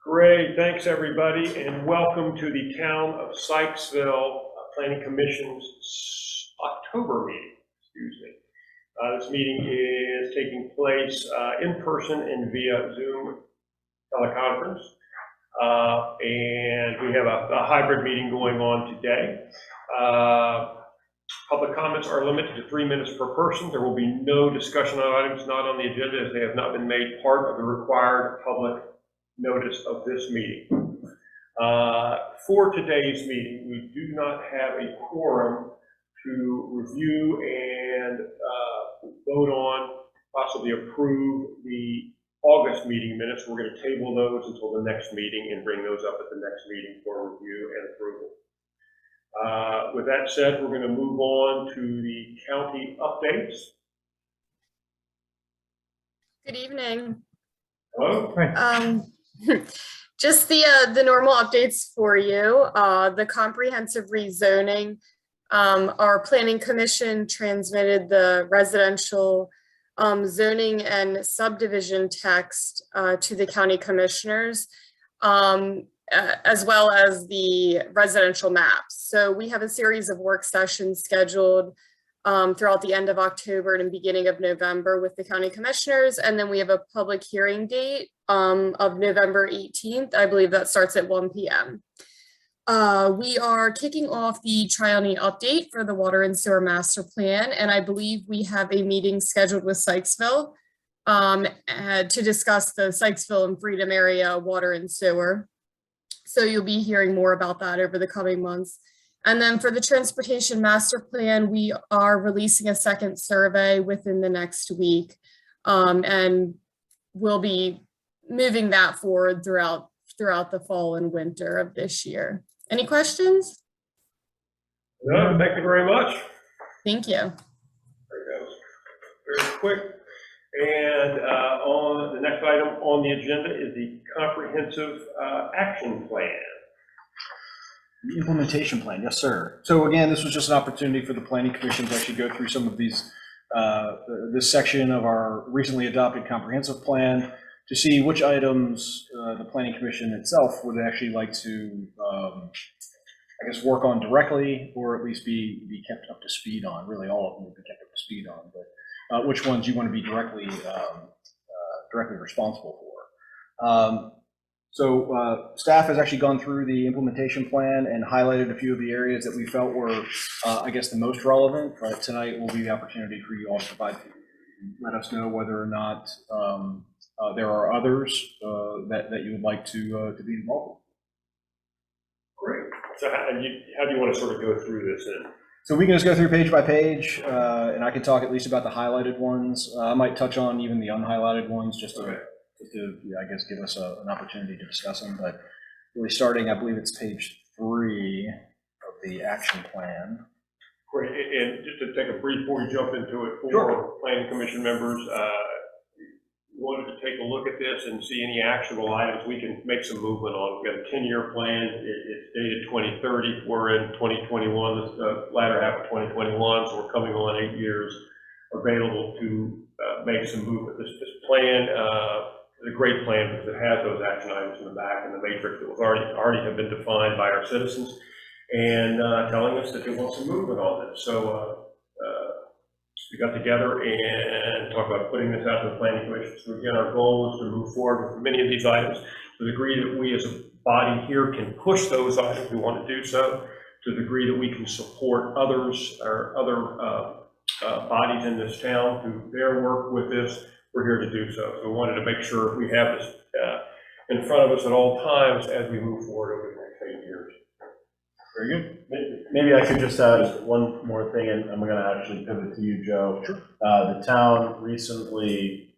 Great, thanks everybody, and welcome to the Town of Sykesville Planning Commission's October meeting, excuse me. This meeting is taking place in person and via Zoom teleconference. And we have a hybrid meeting going on today. Public comments are limited to 3 minutes per person. There will be no discussion on items not on the agenda as they have not been made part of the required public notice of this meeting. For today's meeting, we do not have a quorum to review and vote on, possibly approve the August meeting minutes. We're going to table those until the next meeting and bring those up at the next meeting for review and approval. With that said, we're going to move on to the county updates. Good evening. Hello. Just the normal updates for you. The comprehensive rezoning. Our planning commission transmitted the residential zoning and subdivision text to the county commissioners, as well as the residential maps. So we have a series of work sessions scheduled throughout the end of October and beginning of November with the county commissioners. And then we have a public hearing date of November 18th. I believe that starts at 1 p.m. We are kicking off the triennial update for the water and sewer master plan. And I believe we have a meeting scheduled with Sykesville to discuss the Sykesville and Freedom area water and sewer. So you'll be hearing more about that over the coming months. And then for the transportation master plan, we are releasing a second survey within the next week. And we'll be moving that forward throughout the fall and winter of this year. Any questions? No, thank you very much. Thank you. There it goes. Very quick. And on the next item on the agenda is the comprehensive action plan. The implementation plan, yes, sir. So again, this was just an opportunity for the Planning Commission to actually go through some of these, this section of our recently adopted comprehensive plan to see which items the Planning Commission itself would actually like to, I guess, work on directly, or at least be kept up to speed on. Really, all of them would be kept up to speed on, but which ones you want to be directly responsible for. So staff has actually gone through the implementation plan and highlighted a few of the areas that we felt were, I guess, the most relevant. But tonight will be the opportunity for you all to let us know whether or not there are others that you would like to be involved with. Great. So how do you want to sort of go through this then? So we can just go through page by page, and I can talk at least about the highlighted ones. I might touch on even the unhighlighted ones just to I guess, give us an opportunity to discuss them. But really starting, I believe it's page 3 of the action plan. Great. And just to take a brief before we jump into it, for Sure. Planning Commission members, wanted to take a look at this and see any actionable items we can make some movement on. We've got a 10-year plan. It's dated 2030. We're in 2021, the latter half of 2021, so we're coming on 8 years available to make some movement. This plan is a great plan because it has those action items in the back and the matrix that was already have been defined by our citizens and telling us that they want some movement on this. So we got together and talked about putting this out to the Planning Commission. So again, our goal is to move forward with many of these items to the degree that we as a body here can push those items. We want to do so to the degree that we can support others or other bodies in this town through their work with this. We're here to do so. So we wanted to make sure we have this in front of us at all times as we move forward over the next 8 years. Very good. Maybe I could just add one more thing, and I'm going to actually pivot to you, Joe. Sure. The town recently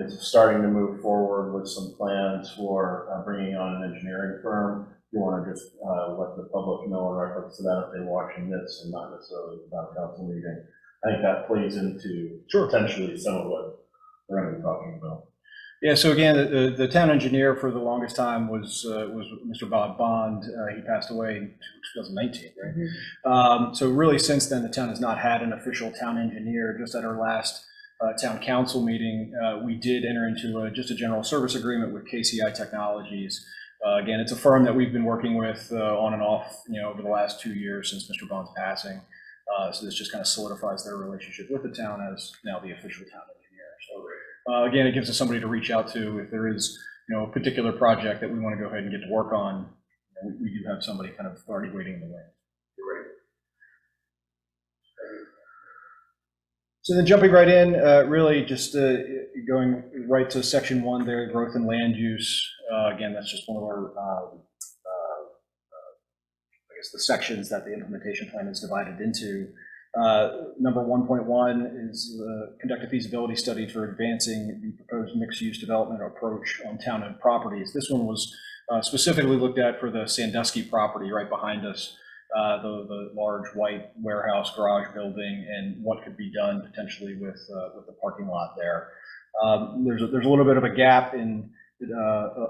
is starting to move forward with some plans for bringing on an engineering firm. You want to just let the public know in reference to that if they're watching this and not necessarily the town council meeting. I think that plays into potentially some of what we're going to be talking about. Yeah, so again, the town engineer for the longest time was Mr. Bob Bond. He passed away in 2019, right? Mm-hmm. So really since then, the town has not had an official town engineer. Just at our last town council meeting, we did enter into just a general service agreement with KCI Technologies. Again, it's a firm that we've been working with on and off, over the last 2 years since Mr. Bond's passing. So this just kind of solidifies their relationship with the town as now the official town engineer. So again, it gives us somebody to reach out to if there is, a particular project that we want to go ahead and get to work on. We do have somebody kind of already waiting in the wings. So then jumping right in, really just going right to section 1 there, growth and land use. Again, that's just one of our, I guess, the sections that the implementation plan is divided into. Number 1.1 is conduct a feasibility study for advancing the proposed mixed-use development approach on town-owned properties. This one was specifically looked at for the Sandusky property right behind us. The large white warehouse garage building and what could be done potentially with the parking lot there. There's a little bit of a gap in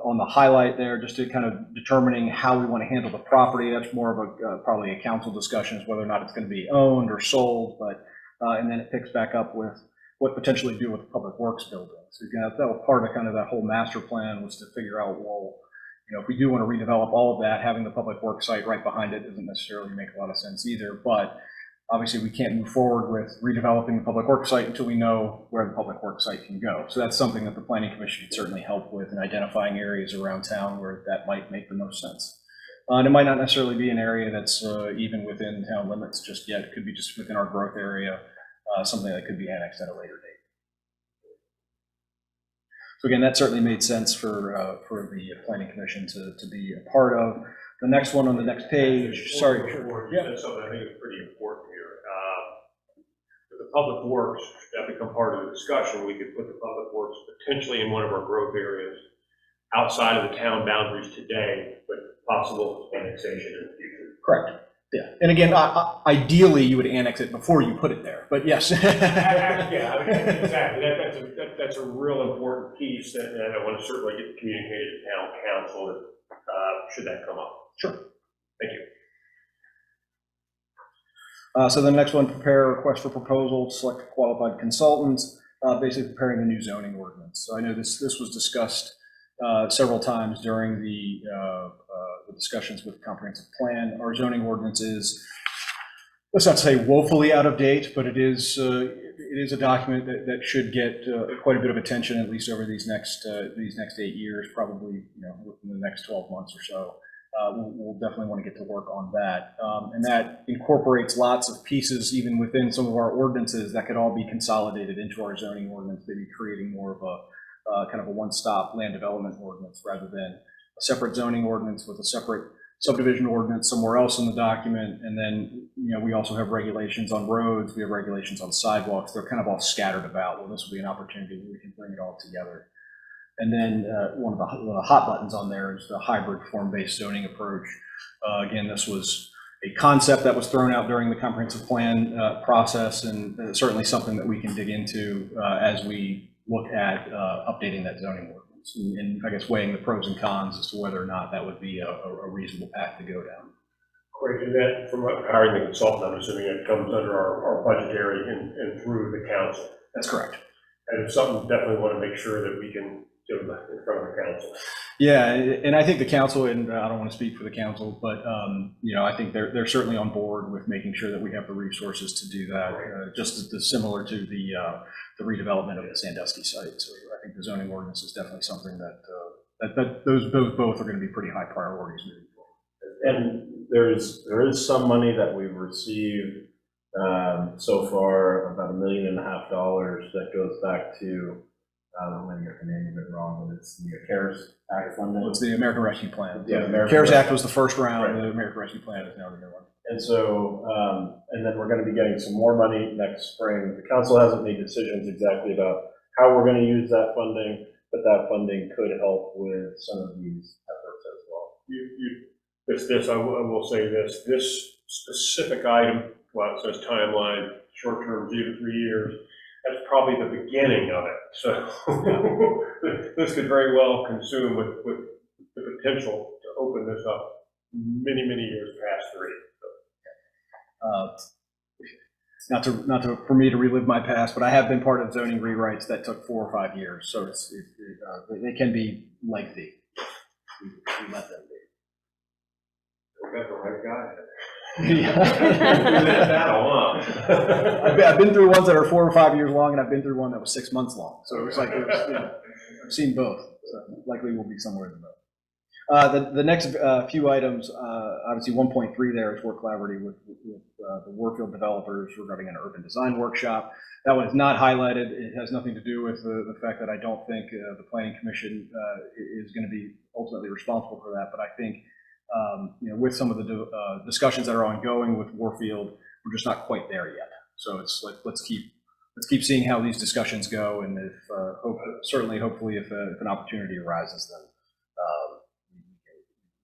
on the highlight there, just to kind of determining how we want to handle the property. That's more of a probably a council discussion, is whether or not it's going to be owned or sold. But and then it picks back up with what potentially do with the public works building. So that was part of kind of that whole master plan, was to figure out, well, if we do want to redevelop all of that, having the public works site right behind it doesn't necessarily make a lot of sense either. But obviously, we can't move forward with redeveloping the public works site until we know where the public works site can go. So that's something that the Planning Commission can certainly help with, in identifying areas around town where that might make the most sense. And it might not necessarily be an area that's even within town limits just yet. It could be just within our growth area, something that could be annexed at a later date. So again, that certainly made sense for the Planning Commission to be a part of. The next one on the next page, sorry. You said something I think is pretty important here. The public works, that become part of the discussion, we could put the public works potentially in one of our growth areas outside of the town boundaries today, but possible annexation in the future. Correct. Yeah. And again, ideally, you would annex it before you put it there, but yes. Yeah, exactly. That's a real important piece that I want to certainly get communicated to town council should that come up. Sure. Thank you. So the next one, prepare a request for proposal, select qualified consultants, basically preparing the new zoning ordinance. So I know this was discussed several times during the discussions with the comprehensive plan. Our zoning ordinance is, let's not say woefully out of date, but it is a document that should get quite a bit of attention, at least over these next 8 years, probably within the next 12 months or so. We'll definitely want to get to work on that. And that incorporates lots of pieces, even within some of our ordinances, that could all be consolidated into our zoning ordinance, maybe creating more of a kind of a one-stop land development ordinance rather than a separate zoning ordinance with a separate subdivision ordinance somewhere else in the document. And then, we also have regulations on roads, we have regulations on sidewalks. They're kind of all scattered about. Well, this will be an opportunity where we can bring it all together. And then one of the hot buttons on there is the hybrid form-based zoning approach. Again, this was a concept that was thrown out during the comprehensive plan process, and certainly something that we can dig into as we look at updating that zoning ordinance. And I guess weighing the pros and cons as to whether or not that would be a reasonable path to go down. Great, and that, from hiring the consultant, I'm assuming it comes under our budgetary and through the council. That's correct. And it's something definitely want to make sure that we can do in front of the council. Yeah, and I think the council, and I don't want to speak for the council, but I think they're certainly on board with making sure that we have the resources to do that, just as similar to the redevelopment of the Sandusky site. So I think the zoning ordinance is definitely something that those both are going to be pretty high priorities moving forward. And there is some money that we've received so far, about $1.5 million that goes back to, I'm going to get the name of it wrong, but it's the CARES Act funding. Well, it's the American Rescue Plan. Yeah, the CARES Act was the first round. Right. The American Rescue Plan is now the new one. And so, and then we're going to be getting some more money next spring. The council hasn't made decisions exactly about how we're going to use that funding, but that funding could help with some of these efforts as well. I will say this specific item, well, it says timeline, short term 2 to 3 years. That's probably the beginning of it. So this could very well consume with the potential to open this up many, many years past 3. for me to relive my past, but I have been part of zoning rewrites that took 4 or 5 years, so they can be lengthy. We let them be. We got the right guy. Yeah. I've been through ones that are 4 or 5 years long, and I've been through one that was 6 months long. So it was like, I've seen both. So likely we'll be somewhere in the middle. The next few items, obviously 1.3 there is work collaborating with the Warfield developers regarding an urban design workshop. That one is not highlighted. It has nothing to do with the fact that I don't think the Planning Commission is going to be ultimately responsible for that. But I think, with some of the discussions that are ongoing with Warfield, we're just not quite there yet. So it's like, let's keep seeing how these discussions go. And if hopefully if an opportunity arises, then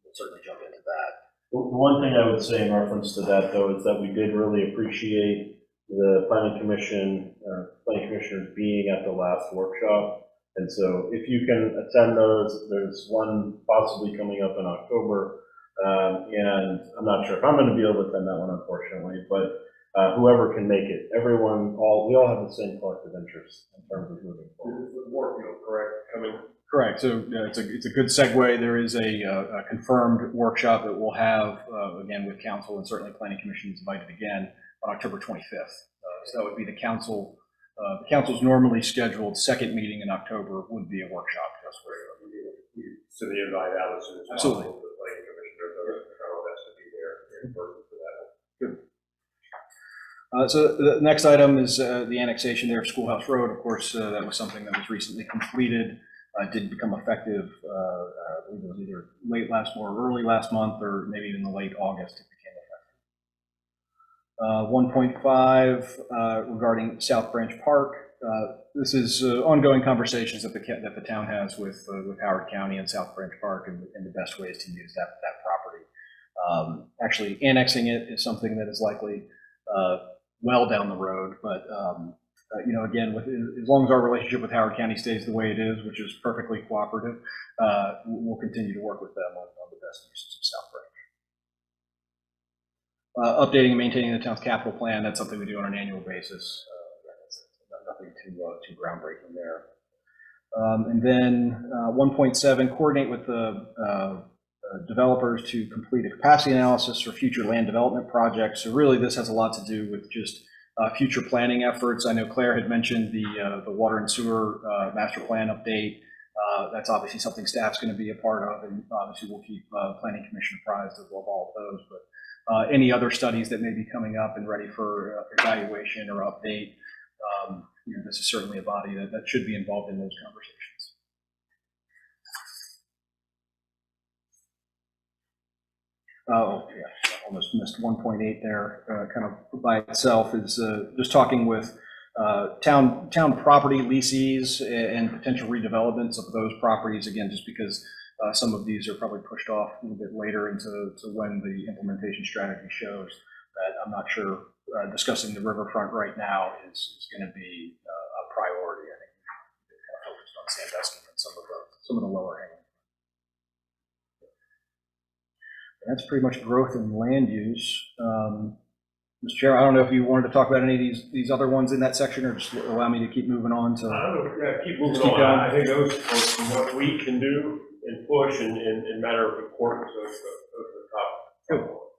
we'll certainly jump into that. The one thing I would say in reference to that, though, is that we did really appreciate the planning commissioners being at the last workshop. And so if you can attend those, there's one possibly coming up in October. And I'm not sure if I'm going to be able to attend that one, unfortunately, but whoever can make it, we all have the same collective interest in terms of moving forward. This is Warfield, correct? Correct. So it's a good segue. There is a confirmed workshop that we'll have, again, with council, and certainly Planning Commission is invited again on October 25th. So that would be the council. The council's normally scheduled second meeting in October would be a workshop. That's where So the invite out as soon as absolutely. possible. The Planning Commissioner does try our best to be there in person for that. Good. So the next item is the annexation there of Schoolhouse Road. Of course, that was something that was recently completed. Did become effective, I believe it was either late last or early last month, or maybe even in late August it became effective. 1.5 regarding South Branch Park. This is ongoing conversations that the town has with Howard County and South Branch Park, and the best ways to use that property. Actually, annexing it is something that is likely well down the road, but again, as long as our relationship with Howard County stays the way it is, which is perfectly cooperative, we'll continue to work with them on the best uses of South Branch. Updating and maintaining the town's capital plan, that's something we do on an annual basis. Nothing too groundbreaking there. And then 1.7, coordinate with the developers to complete a capacity analysis for future land development projects. So really this has a lot to do with just future planning efforts. I know Claire had mentioned the water and sewer master plan update. That's obviously something staff's going to be a part of, and obviously we'll keep Planning Commission apprised of all of those. But any other studies that may be coming up and ready for evaluation or update, this is certainly a body that should be involved in those conversations. Oh, yeah, almost missed 1.8 there, kind of by itself, is just talking with town property leases and potential redevelopments of those properties, again, just because some of these are probably pushed off a little bit later into when the implementation strategy shows. That I'm not sure discussing the riverfront right now is going to be a priority. I think we're kind of focused on Sandusky and some of the lower hanging. That's pretty much growth in land use. Mr. Chair, I don't know if you wanted to talk about any of these other ones in that section, or just allow me to keep moving on to. I don't know, yeah, keep moving keep on. going. I think those are what we can do and push and matter of importance. Those are the top.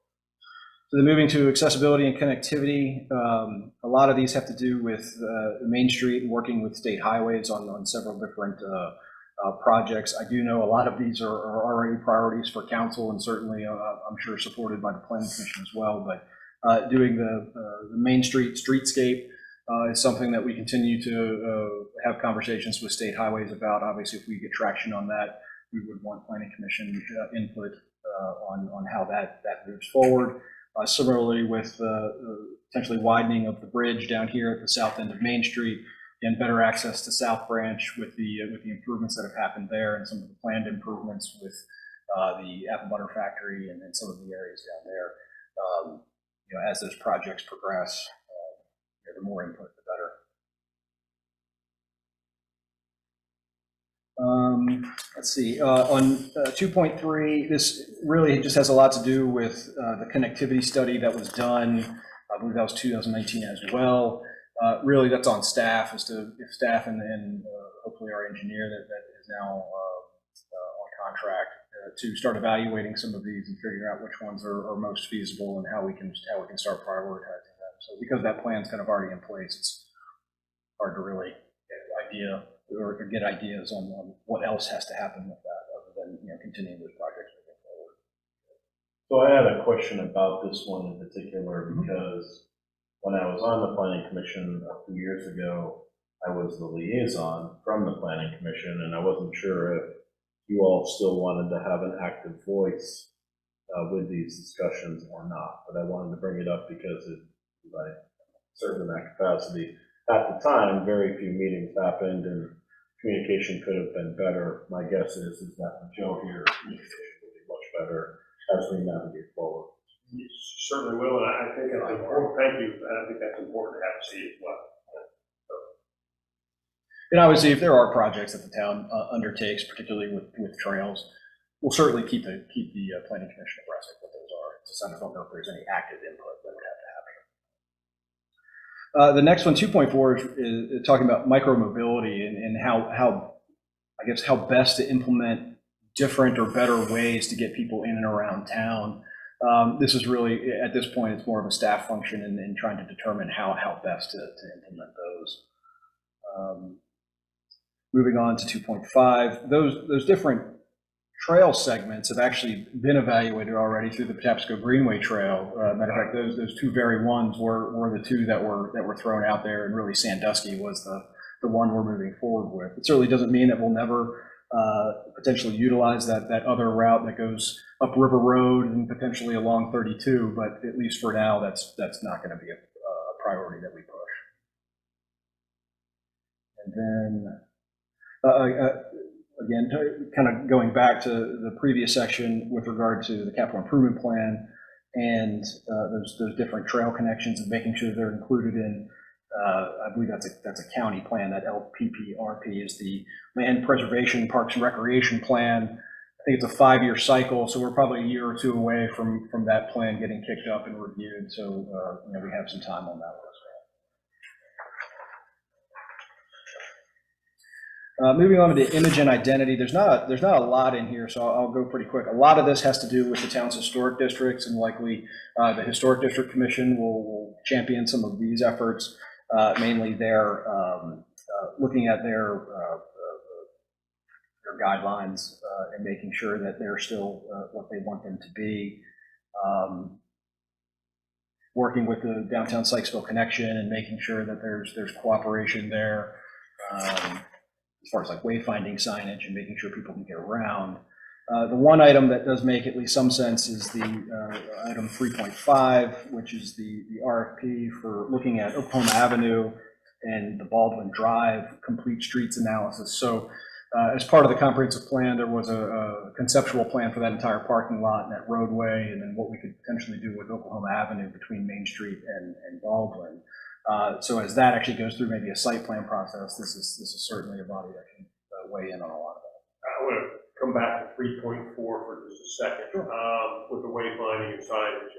So then moving to accessibility and connectivity, a lot of these have to do with Main Street and working with state highways on several different projects. I do know a lot of these are already priorities for council, and certainly I'm sure supported by the Planning Commission as well. But doing the Main Street streetscape is something that we continue to have conversations with state highways about. Obviously, if we get traction on that, we would want Planning Commission input on how that moves forward. Similarly, with potentially widening of the bridge down here at the south end of Main Street, and better access to South Branch with the improvements that have happened there, and some of the planned improvements with the apple butter factory and some of the areas down there. As those projects progress, the more input, the better. Let's see, on 2.3, this really just has a lot to do with the connectivity study that was done believe that was 2019 as well. Really, that's on staff, as to if staff and hopefully our engineer that is now on contract to start evaluating some of these and figuring out which ones are most feasible and how we can start prioritizing them. So because that plan's kind of already in place, it's hard to really get ideas on what else has to happen with that, other than continuing those projects moving forward. So I had a question about this one in particular, because when I was on the planning commission a few years ago, I was the liaison from the planning commission, and I wasn't sure if you all still wanted to have an active voice with these discussions or not. But I wanted to bring it up because I served in that capacity. At the time, very few meetings happened, and communication could have been better. My guess is that with Joe here, communication will be much better as we navigate forward. You certainly will, and I think that's important. Thank you. And I think that's important to have to see as well. And obviously, if there are projects that the town undertakes, particularly with trails, we'll certainly keep the planning commission abreast of what those are. Just I don't know if there's any active input that would have to happen. The next one, 2.4, is talking about micromobility and how best to implement different or better ways to get people in and around town. This is really, at this point, it's more of a staff function in trying to determine how best to implement those. Moving on to 2.5, those different trail segments have actually been evaluated already through the Patapsco Greenway Trail. Matter of fact, those two very ones were the two that were thrown out there, and really Sandusky was the one we're moving forward with. It certainly doesn't mean that we'll never potentially utilize that other route that goes up River Road and potentially along 32, but at least for now, that's not going to be a priority that we push. And then again, kind of going back to the previous section with regard to the capital improvement plan and those different trail connections and making sure they're included in, I believe that's a county plan. That LPPRP is the Land Preservation Parks and Recreation Plan. I think it's a 5-year cycle, so we're probably a year or two away from that plan getting kicked up and reviewed. So we have some time on that one as well. Moving on to the Imogen Identity, there's not a lot in here, so I'll go pretty quick. A lot of this has to do with the town's historic districts, and likely the Historic District Commission will champion some of these efforts. Mainly they're looking at their guidelines and making sure that they're still what they want them to be. Working with the Downtown Sykesville Connection and making sure that there's cooperation there. As far as like wayfinding signage and making sure people can get around. The one item that does make at least some sense is the item 3.5, which is the RFP for looking at Oklahoma Avenue and the Baldwin Drive complete streets analysis. So as part of the comprehensive plan, there was a conceptual plan for that entire parking lot and that roadway, and then what we could potentially do with Oklahoma Avenue between Main Street and Baldwin. So as that actually goes through maybe a site plan process, this is certainly a body that can weigh in on a lot of that. I want to come back to 3.4 for just a second. Sure. With the wayfinding and signage.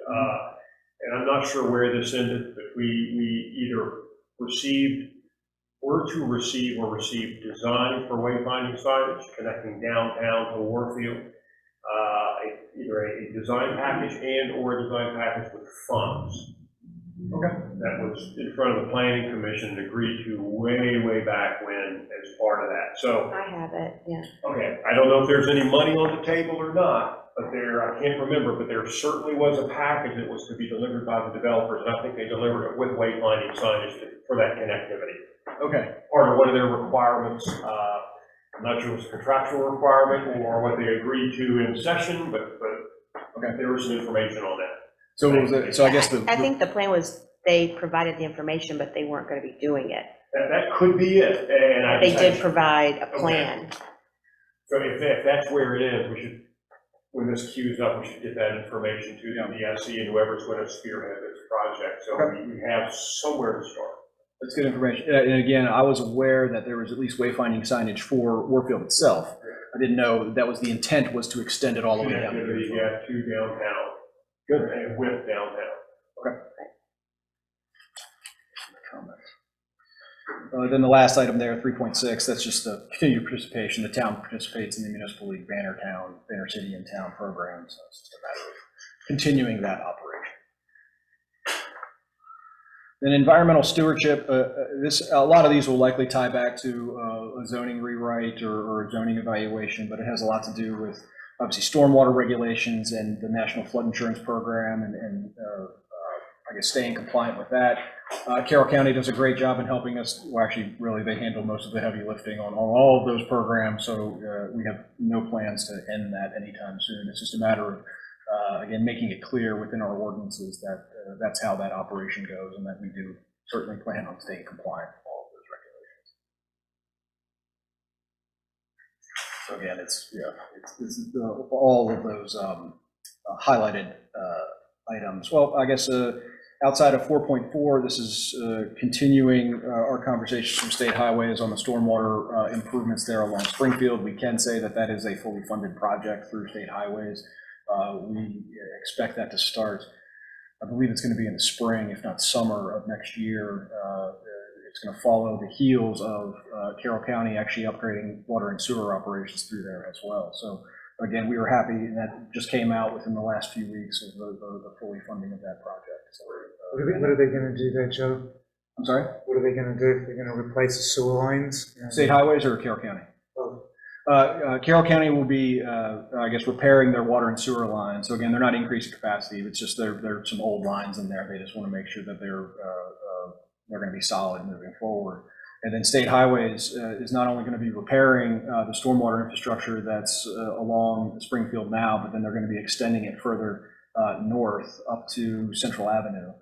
And I'm not sure where this ended, but we either were to receive or received design for wayfinding signage connecting downtown to Warfield. Either a design package or a design package with funds. Okay. That was in front of the Planning Commission and agreed to way back when as part of that. So I have it, yeah. Okay, I don't know if there's any money on the table or not, but I can't remember, but there certainly was a package that was to be delivered by the developers, and I think they delivered it with wayfinding signage for that connectivity. Okay. Part of one of their requirements. I'm not sure if it was a contractual requirement or what they agreed to in session, but okay, there was some information on that. So I guess I think the plan was they provided the information, but they weren't going to be doing it. That could be it. And they did provide a plan. Okay. So if that's where it is, we should, when this queues up, we should get that information to the DSC and whoever's going to spearhead this project. So we have somewhere to start. That's good information. And again, I was aware that there was at least wayfinding signage for Warfield itself. I didn't know that was the intent, was to extend it all the way down. Yeah, to downtown. Good. And with downtown. Okay. Then the last item there, 3.6, that's just the continued participation. The town participates in the Municipal League Banner City and Town program, so it's just a matter of continuing that operation. Then environmental stewardship, a lot of these will likely tie back to a zoning rewrite or a zoning evaluation, but it has a lot to do with obviously stormwater regulations and the National Flood Insurance Program and I guess staying compliant with that. Carroll County does a great job in helping us. Well, actually, really, they handle most of the heavy lifting on all of those programs, so we have no plans to end that anytime soon. It's just a matter of again, making it clear within our ordinances that that's how that operation goes, and that we do certainly plan on staying compliant with all of those regulations. So again, it's all of those highlighted items. Well, I guess outside of 4.4, this is continuing our conversations from state highways on the stormwater improvements there along Springfield. We can say that that is a fully funded project through state highways. We expect that to start, I believe it's going to be in the spring, if not summer of next year. It's going to follow the heels of Carroll County actually upgrading water and sewer operations through there as well. So again, we were happy, and that just came out within the last few weeks of the fully funding of that project. So, What are they going to do there, Joe? I'm sorry? What are they going to do? They're going to replace the sewer lines? State highways or Carroll County? Oh. Carroll County will be, I guess, repairing their water and sewer lines. So again, they're not increasing capacity. It's just there are some old lines in there. They just want to make sure that they're going to be solid moving forward. And then state highways is not only going to be repairing the stormwater infrastructure that's along Springfield now, but then they're going to be extending it further north up to Central Avenue.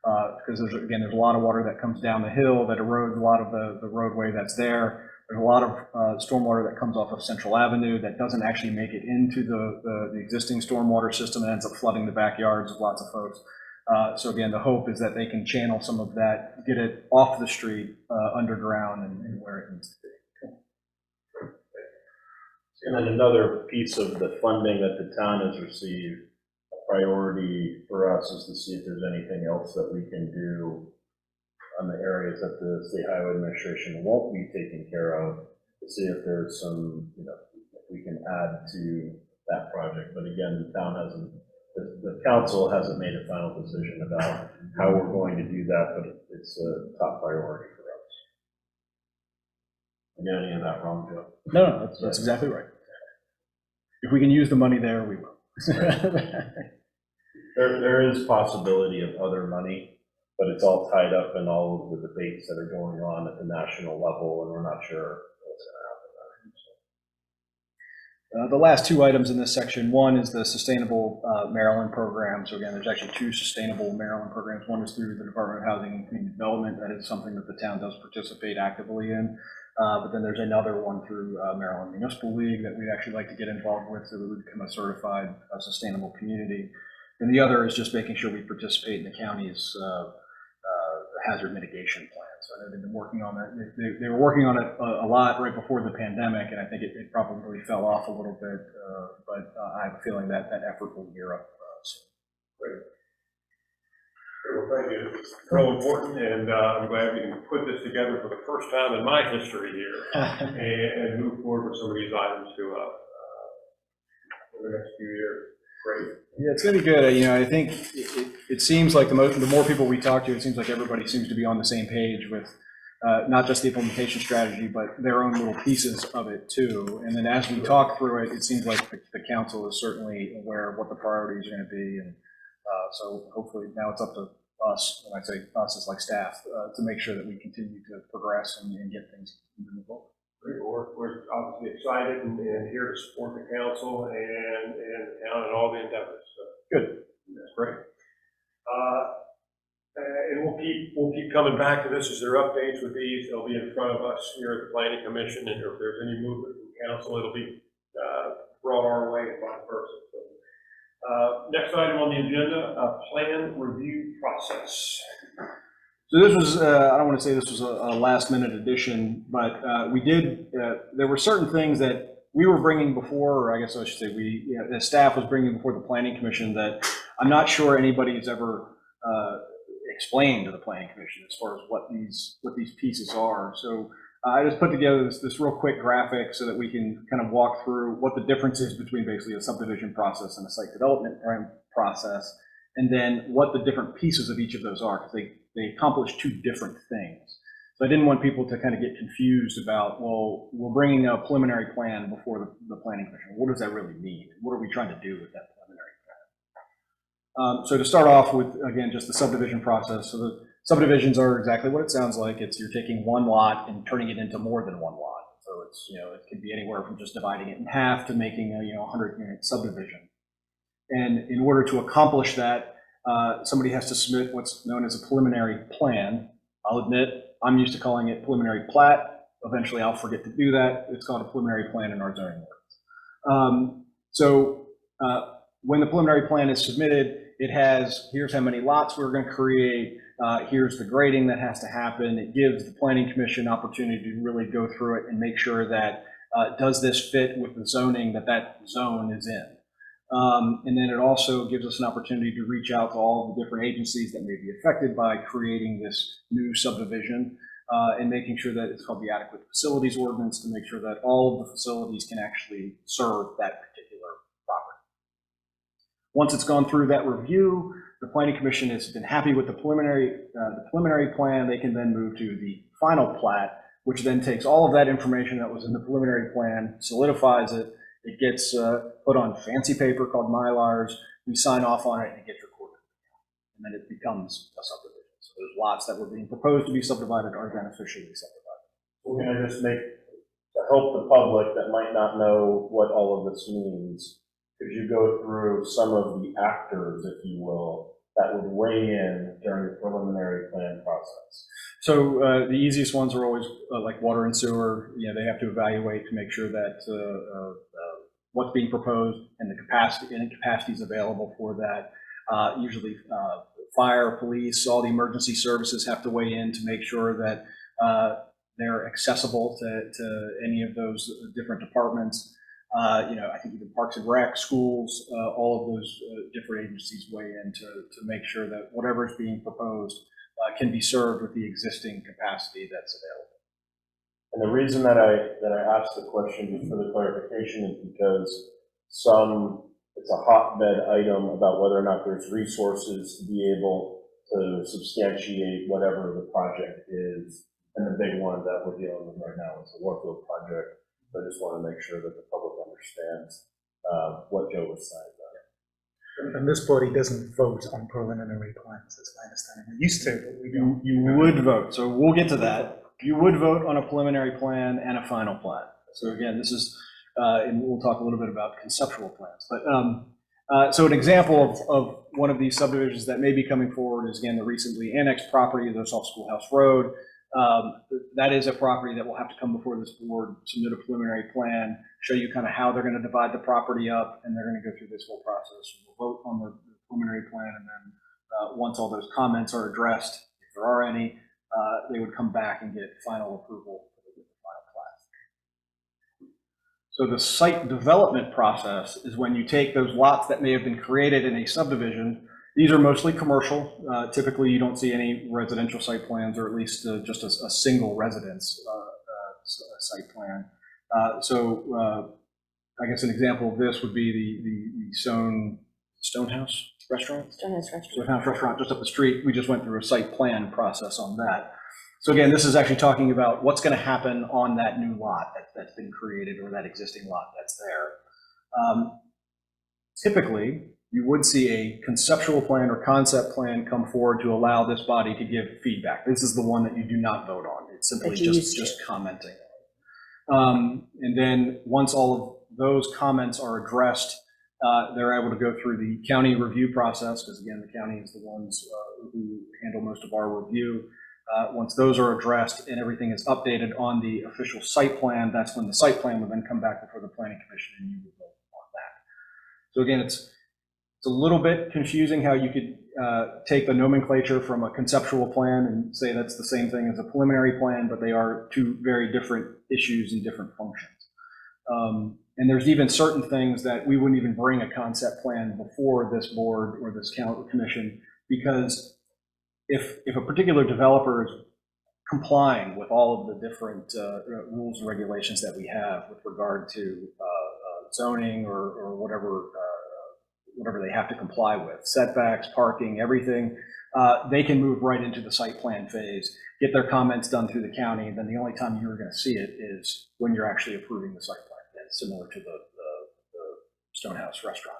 Because there's a lot of water that comes down the hill that erodes a lot of the roadway that's there. There's a lot of stormwater that comes off of Central Avenue that doesn't actually make it into the existing stormwater system and ends up flooding the backyards of lots of folks. So again, the hope is that they can channel some of that, get it off the street, underground, and where it needs to be. And then another piece of the funding that the town has received, a priority for us is to see if there's anything else that we can do on the areas that the State Highway Administration won't be taking care of, to see if there's some, if we can add to that project. But again, the town hasn't, the council hasn't made a final decision about how we're going to do that, but it's a top priority for us. Am I getting any of that wrong, Joe? No, that's exactly right. If we can use the money there, we will. There is possibility of other money, but it's all tied up in all of the debates that are going on at the national level, and we're not sure what's going to happen. The last two items in this section, one is the Sustainable Maryland program. So again, there's actually two Sustainable Maryland programs. One is through the Department of Housing and Community Development. That is something that the town does participate actively in. But then there's another one through Maryland Municipal League that we'd actually like to get involved with so that we become a certified sustainable community. And the other is just making sure we participate in the county's hazard mitigation plan. So I know they've been working on that. They were working on it a lot right before the pandemic, and I think it probably fell off a little bit, but I have a feeling that that effort will gear up soon. Great. Well, thank you. It's real important, and I'm glad we can put this together for the first time in my history here and move forward with some of these items to for the next few years. Great. Yeah, it's going to be good. I think it seems like the more people we talk to, it seems like everybody seems to be on the same page with not just the implementation strategy, but their own little pieces of it too. And then as we talk through it, it seems like the council is certainly aware of what the priorities are going to be. And so hopefully now it's up to us, when I say us, it's like staff, to make sure that we continue to progress and get things moving forward. We're obviously excited and here to support the council and the town and all the endeavors. So Good. That's great. And we'll keep coming back to this as there are updates with these. They'll be in front of us here at the Planning Commission, and if there's any movement from council, it'll be brought our way and vice versa. So, next item on the agenda, plan review process. So this was, I don't want to say this was a last minute addition, but we did, there were certain things that we were bringing before, or I guess I should say the staff was bringing before the Planning Commission that I'm not sure anybody's ever explain to the planning commission as far as what these pieces are. So I just put together this real quick graphic so that we can kind of walk through what the difference is between basically a subdivision process and a site development process, and then what the different pieces of each of those are, because they accomplish two different things. So I didn't want people to kind of get confused about, well, we're bringing a preliminary plan before the planning commission. What does that really mean? What are we trying to do with that preliminary plan? So to start off with, again, just the subdivision process. So the subdivisions are exactly what it sounds like. It's you're taking one lot and turning it into more than one lot. So it's, it could be anywhere from just dividing it in half to making a 100-unit subdivision. And in order to accomplish that, somebody has to submit what's known as a preliminary plan. I'll admit, I'm used to calling it preliminary plat. Eventually, I'll forget to do that. It's called a preliminary plan in our zoning ordinance. When the preliminary plan is submitted, it has, here's how many lots we're going to create, here's the grading that has to happen. It gives the planning commission opportunity to really go through it and make sure that does this fit with the zoning that zone is in. And then it also gives us an opportunity to reach out to all the different agencies that may be affected by creating this new subdivision and making sure that it's called the Adequate Facilities Ordinance to make sure that all of the facilities can actually serve that particular property. Once it's gone through that review, the Planning Commission has been happy with the preliminary plan. They can then move to the final plat, which then takes all of that information that was in the preliminary plan, solidifies it. It gets put on fancy paper called Mylars. We sign off on it, and it gets recorded. And then it becomes a subdivision. So those lots that were being proposed to be subdivided are then officially subdivided. We're going to just make, to help the public that might not know what all of this means, could you go through some of the actors, if you will, that would weigh in during the preliminary plan process? So the easiest ones are always like water and sewer. They have to evaluate to make sure that what's being proposed and the capacity is available for that. Usually fire, police, all the emergency services have to weigh in to make sure that they're accessible to any of those different departments. I think even Parks and Rec, schools, all of those different agencies weigh in to make sure that whatever is being proposed can be served with the existing capacity that's available. And the reason that I asked the question just for the clarification is because it's a hotbed item about whether or not there's resources to be able to substantiate whatever the project is. And the big one that we're dealing with right now is the Warfield project. So I just want to make sure that the public understands what Joe was saying. And this body doesn't vote on preliminary plans, that's my understanding. We used to, but we don't. You would vote, so we'll get to that. You would vote on a preliminary plan and a final plan. So again, this is, and we'll talk a little bit about conceptual plans. But so an example of one of these subdivisions that may be coming forward is, again, the recently annexed property that's off Schoolhouse Road. That is a property that will have to come before this board, submit a preliminary plan, show you kind of how they're going to divide the property up, and they're going to go through this whole process. We'll vote on the preliminary plan, and then once all those comments are addressed, if there are any, they would come back and get final approval for the final plat. So the site development process is when you take those lots that may have been created in a subdivision. These are mostly commercial. Typically, you don't see any residential site plans, or at least just a single residence site plan. I guess an example of this would be the Stonehouse Restaurant? Stonehouse Restaurant just up the street. We just went through a site plan process on that. So again, this is actually talking about what's going to happen on that new lot that's been created, or that existing lot that's there. Typically, you would see a conceptual plan or concept plan come forward to allow this body to give feedback. This is the one that you do not vote on. It's simply just commenting. And then once all of those comments are addressed, they're able to go through the county review process, because again, the county is the ones who handle most of our review. Once those are addressed and everything is updated on the official site plan, that's when the site plan would then come back before the planning commission and you would vote on that. So again, it's a little bit confusing how you could take the nomenclature from a conceptual plan and say that's the same thing as a preliminary plan, but they are two very different issues and different functions. And there's even certain things that we wouldn't even bring a concept plan before this board or this county commission, because if a particular developer is complying with all of the different rules and regulations that we have with regard to zoning or whatever they have to comply with, setbacks, parking, everything, they can move right into the site plan phase, get their comments done through the county, and then the only time you're going to see it is when you're actually approving the site plan. It's similar to the Stonehouse restaurant.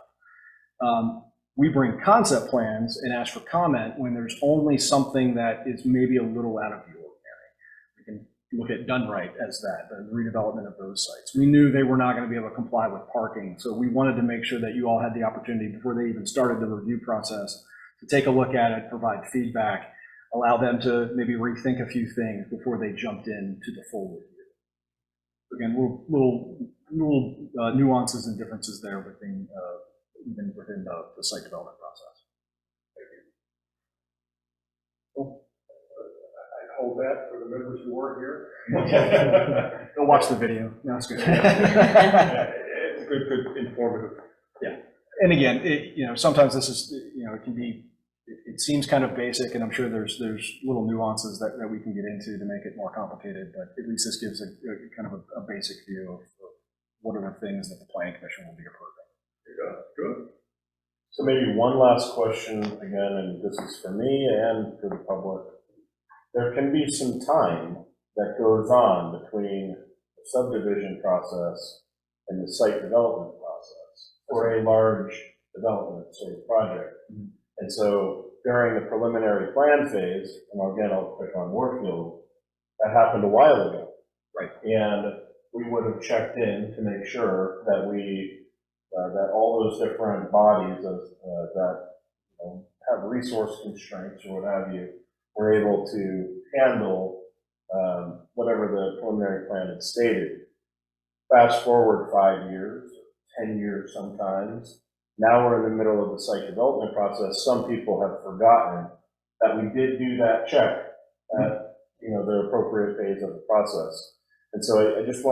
We bring concept plans and ask for comment when there's only something that is maybe a little out of the ordinary. We can look at done right as that, the redevelopment of those sites. We knew they were not going to be able to comply with parking, so we wanted to make sure that you all had the opportunity before they even started the review process to take a look at it, provide feedback, allow them to maybe rethink a few things before they jumped into the full review. Again, little nuances and differences there within, even within the site development process. Cool. I hold that for the members who weren't here. Go watch the video. No, it's good. It's a good informative. Yeah. And again, sometimes this is, it can be, it seems kind of basic, and I'm sure there's little nuances that we can get into to make it more complicated, but at least this gives a kind of a basic view of what are the things that the Planning Commission will be approving. Good. So maybe one last question again, and this is for me and for the public. There can be some time that goes on between the subdivision process and the site development process for a large development sort of project. Mm-hmm. And so during the preliminary plan phase, and again, I'll pick on Warfield, that happened a while ago. Right. And we would have checked in to make sure that that all those different bodies that have resource constraints or what have you were able to handle whatever the preliminary plan had stated. Fast forward 5 years, 10 years sometimes. Now we're in the middle of the site development process. Some people have forgotten that we did do that check at the appropriate phase of the process. And so I just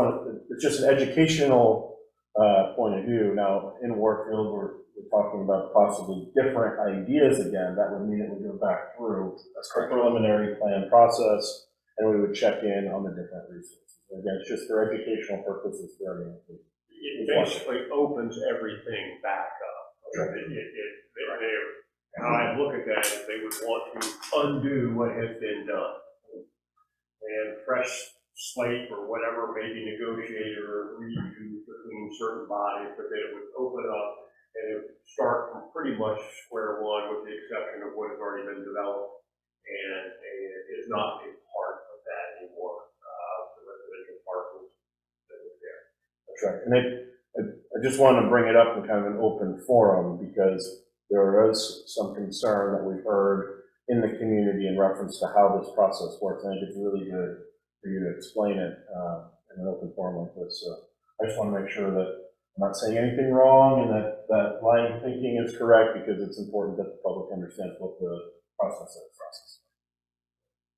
it's just an educational point of view. Now in Warfield, we're talking about possibly different ideas again. That would mean it would go back through a preliminary plan process, and we would check in on the different resources. Again, it's just for educational purposes for everyone. It basically opens everything back up. How I look at that is they would want to undo what has been done. And fresh slate or whatever, maybe negotiate or redo between certain bodies, but then it would open up and it would start from pretty much square one with the exception of what has already been developed. And it is not a part of that anymore, the residential parcels that was there. That's right. And I just want to bring it up in kind of an open forum because there is some concern that we've heard in the community in reference to how this process works. I think it's really good for you to explain it in an open forum like this. So I just want to make sure that I'm not saying anything wrong and that line of thinking is correct because it's important that the public understands what the process is.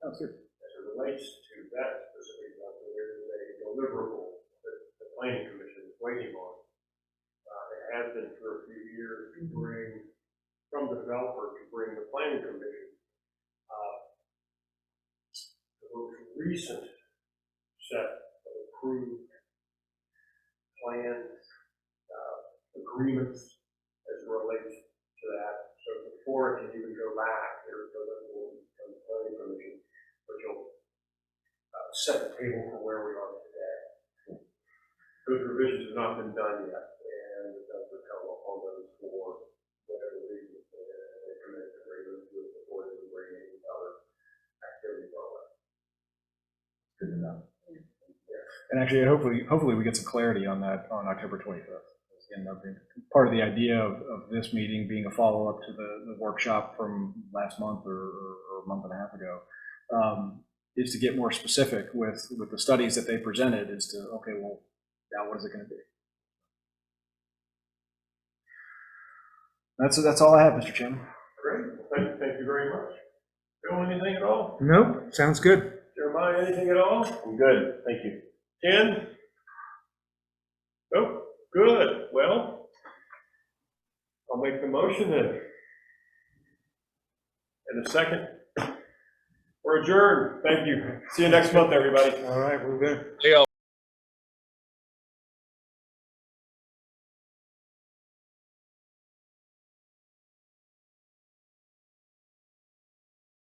Sounds good. As it relates to that specific one, there is a deliverable that the Planning Commission is waiting on. It has been for a few years to bring, from the developer to bring the Planning Commission. The most recent set of approved plans, agreements as it relates to that. So before it can even go back, there's a deliverable from the Planning Commission, which will set the table for where we are today. Those revisions have not been done yet, and it does come upon those for whatever reason they commit to bring them to us before they bring any other activities our way. Good to know. And actually, hopefully we get some clarity on that on October 25th. Again, part of the idea of this meeting being a follow-up to the workshop from last month or a month and a half ago is to get more specific with the studies that they presented as to, okay, well, now what is it going to be? That's all I have, Mr. Chairman. Great. Thank you very much. Bill, anything at all? Nope, sounds good. Jeremiah, anything at all? I'm good. Thank you. Ken? Oh, good. Well, I'll make the motion then. And a second. We're adjourned. Thank you. See you next month, everybody. All right, we're good. See y'all.